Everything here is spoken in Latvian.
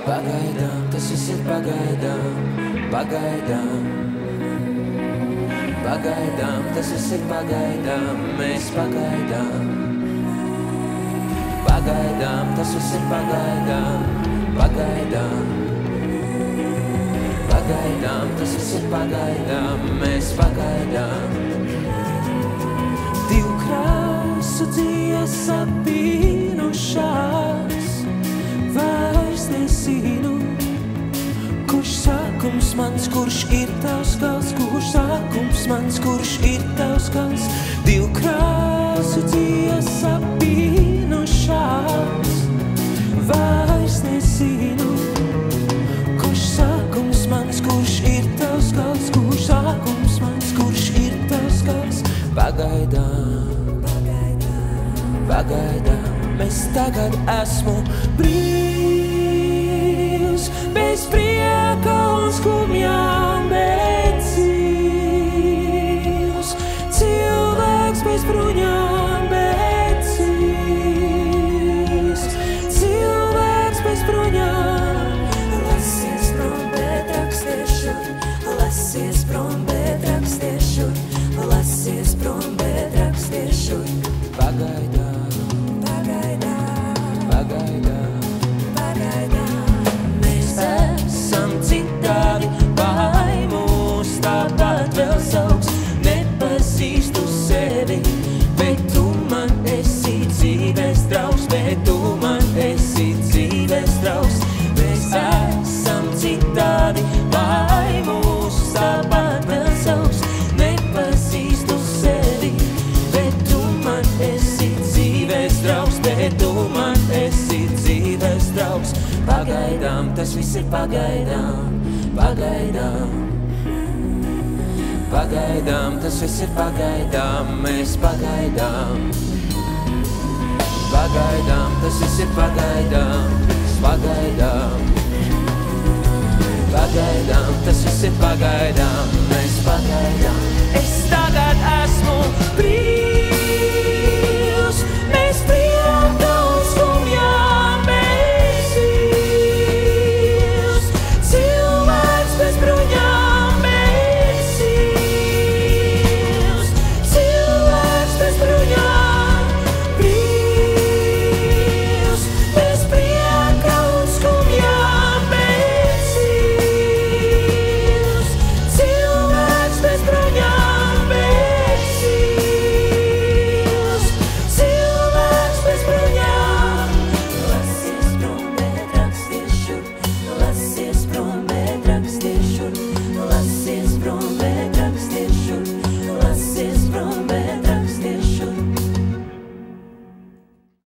Pagaidām, tas viss ir pagaidām, pagaidām. Pagaidām, tas viss ir pagaidām, mēs pagaidām. Pagaidām, tas viss ir pagaidām, pagaidām. Pagaidām, tas viss ir pagaidām, mēs pagaidām. Divu krāsu dzīves apīnušās, vairs nezinu, kurš sākums mans, kurš ir tavs gals, kurš sākums mans, kurš ir tavs gals. Divu krāsu dzīves apīnušās, vairs nezinu, kurš sākums mans, kurš ir tavs gals, kurš sākums mans, kurš ir tavs gals. Pagaidām, pagaidām, es tagad esmu brīvs, bez prieka un skumjām, bet dzīvs. Cilvēks bez bruņām, bet dzīvs. Cilvēks bez bruņām. Lasies prom, bet rakstiešu, lasies prom, bet rakstiešu, lasies prom, bet rakstiešu. Pagaidām, pagaidām, pagaidām. Mēs esam citādi, vai mūs tāpat vēl sauks. Nepazīstu sevi, bet tu man esi dzīves draugs, bet tu man esi dzīves draugs. Mēs esam citādi, vai mūs tāpat vēl sauks. Nepazīstu sevi, bet tu man esi dzīves draugs, bet tu man esi dzīves draugs. Pagaidām, tas viss ir pagaidām, pagaidām. Pagaidām, tas viss ir pagaidām, mēs pagaidām. Pagaidām, tas viss ir pagaidām, pagaidām. Pagaidām, tas viss ir pagaidām, mēs pagaidām. Es